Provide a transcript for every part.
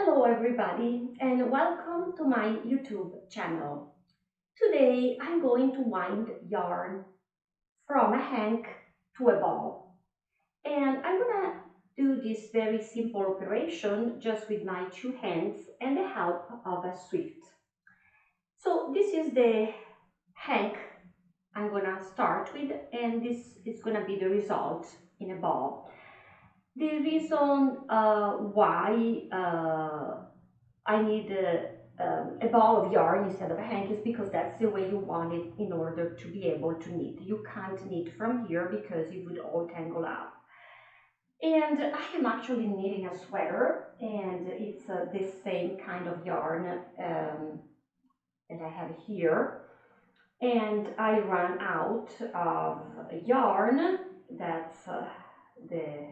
Hello everybody and welcome to my YouTube channel. Today I'm going to wind yarn from a hank to a ball, and I'm gonna do this very simple operation just with my two hands and the help of a Swift. So this is the hank I'm gonna start with, and this is gonna be the result in a ball. The reason why I need a ball of yarn instead of a hank is because that's the way you want it in order to be able to knit. You can't knit from here because it would all tangle up. And I am actually knitting a sweater, and it's the same kind of yarn that I have here. And I ran out of yarn. That's the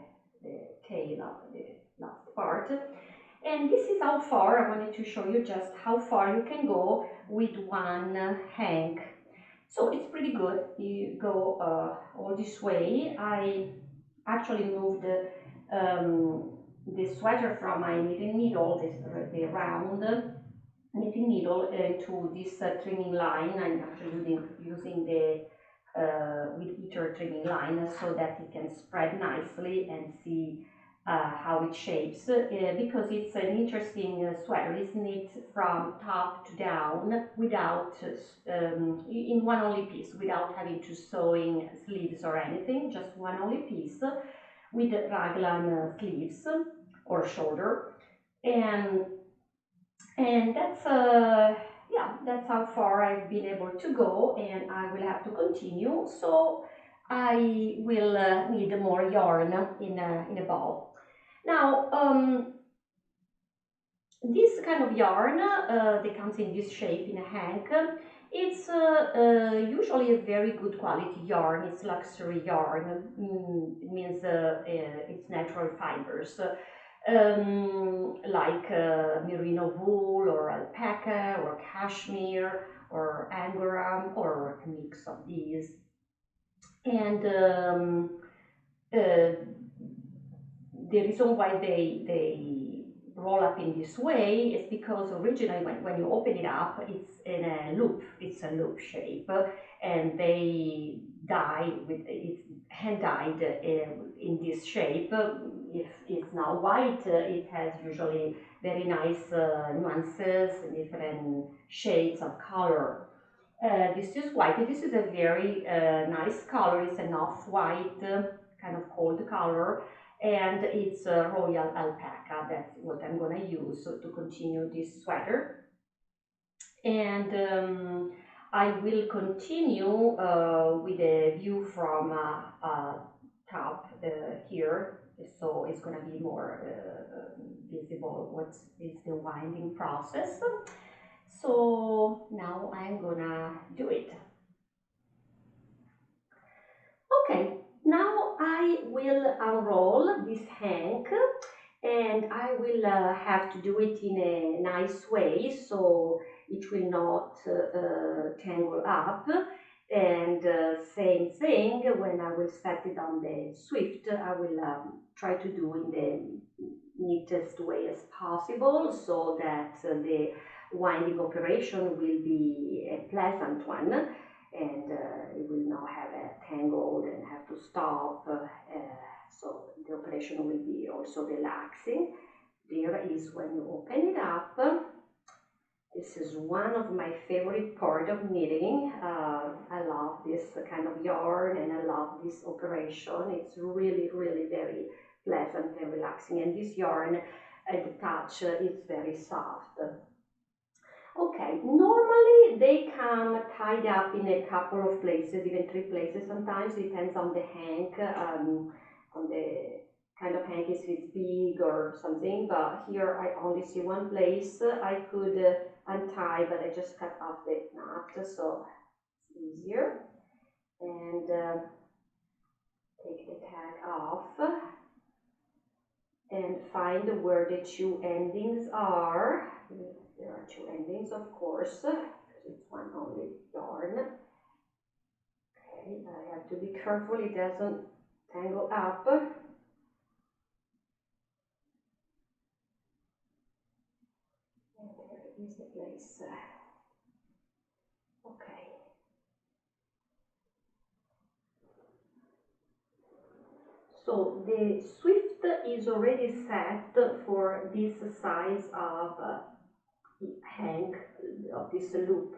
tail of the last part. And this is how far I wanted to show you just how far you can go with one hank. So it's pretty good. You go all this way. I actually moved the sweater from my knitting needle, the round knitting needle, into this trimming line. I'm actually using the with heater trimming line so that it can spread nicely and see how it shapes, because it's an interesting sweater. It's knit from top to down without in one only piece, without having to sewing sleeves or anything, just one only piece with raglan sleeves or shoulder, and that's yeah, that's how far I've been able to go, and I will have to continue. So I will need more yarn in a ball. Now, this kind of yarn that comes in this shape in a hank, it's usually a very good quality yarn. It's luxury yarn. It means it's natural fibers, like merino wool or alpaca or cashmere or angora or a mix of these. And the reason why they roll up in this way is because originally when you open it up, it's in a loop. It's a loop shape, and they dye with it's hand dyed in this shape. If it's now white, it has usually very nice nuances and different shades of color. This is white. This is a very nice color. It's an off-white, kind of cold color, and it's royal alpaca. That's what I'm gonna use to continue this sweater. And I will continue with a view from top here, so it's gonna be more visible what is the winding process. So now I'm gonna do it. Okay, now I will unroll this hank, and I will have to do it in a nice way so it will not tangle up. And same thing when I will set it on the Swift, I will try to do in the neatest way as possible so that the winding operation will be a pleasant one, and it will not have a tangled and have to stop, so the operation will be also relaxing. There is when you open it up. This is one of my favorite part of knitting. I love this kind of yarn, and I love this operation. It's really very pleasant and relaxing, and this yarn at the touch is very soft. Okay, normally they come tied up in a couple of places, even 3 places sometimes, depends on the hank, on the kind of hank, if it's big or something, but here I only see one place. I could untie, but I just cut off the knot, so it's easier. And take the tag off and find where the 2 endings are. There are 2 endings, of course, because it's one only yarn. Okay, I have to be careful it doesn't tangle up. So the Swift is already set for this size of hang of this loop,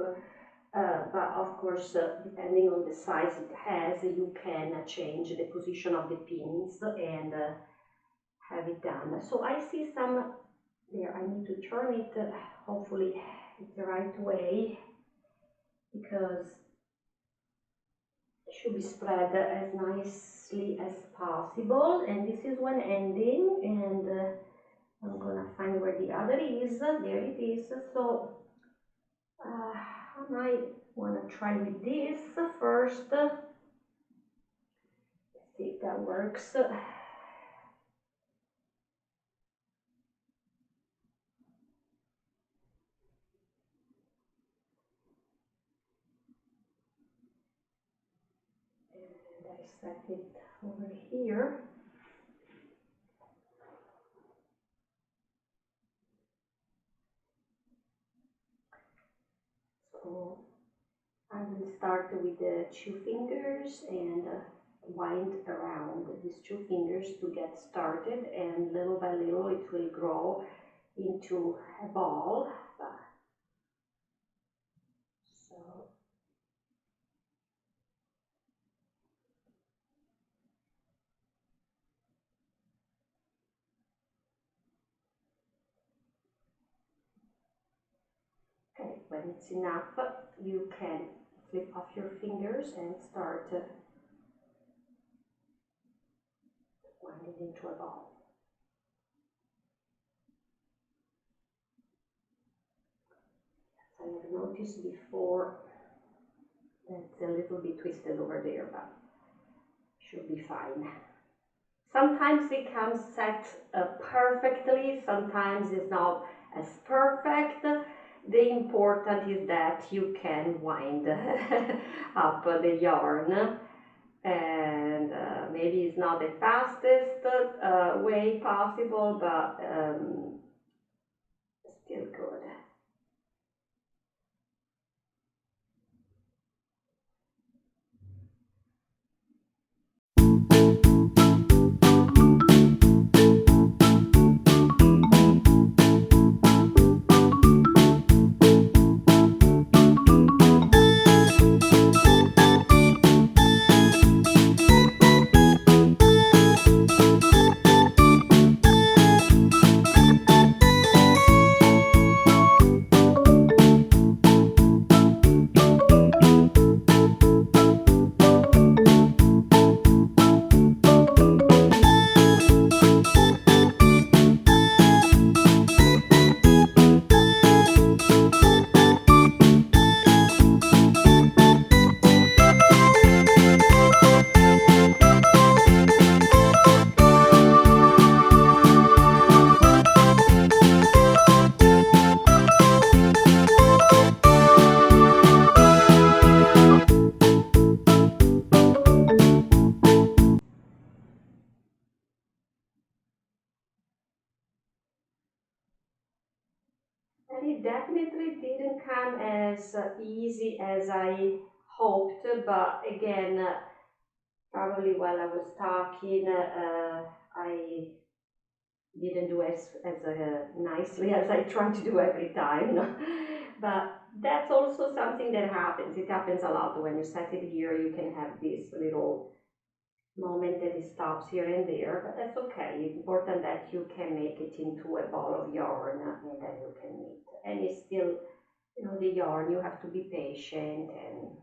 but of course, depending on the size it has, you can change the position of the pins and have it done. So I see some there. I need to turn it, hopefully the right way, because it should be spread as nicely as possible. And this is one ending, and I'm gonna find where the other is. There it is. So I might want to try with this first. Let's see if that works. And I set it over here. So I will start with the 2 fingers and wind around these 2 fingers to get started, and little by little it will grow into a ball. So okay, when it's enough, you can flip off your fingers and start winding into a ball. As I have noticed before, that's a little bit twisted over there, but should be fine. Sometimes it comes set perfectly, sometimes it's not as perfect. The important is that you can wind up the yarn, and maybe it's not the fastest way possible, but still good. And it definitely didn't come as easy as I hoped, but again, probably while I was talking, I didn't do as nicely as I try to do every time, you know. But that's also something that happens. It happens a lot when you set it here. You can have this little moment that it stops here and there, but that's okay. It's important that you can make it into a ball of yarn, and then you can knit. And it's still, you know, the yarn, you have to be patient and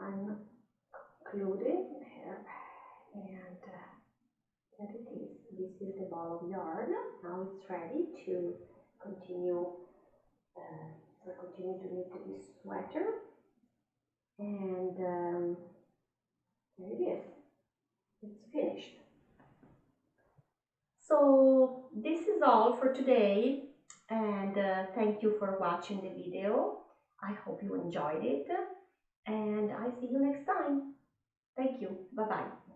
I'm concluding here, and there it is. This is the ball of yarn. Now it's ready to continue. So I continue to knit this sweater, and there it is. It's finished. So this is all for today, and thank you for watching the video. I hope you enjoyed it, and I see you next time. Thank you. Bye bye.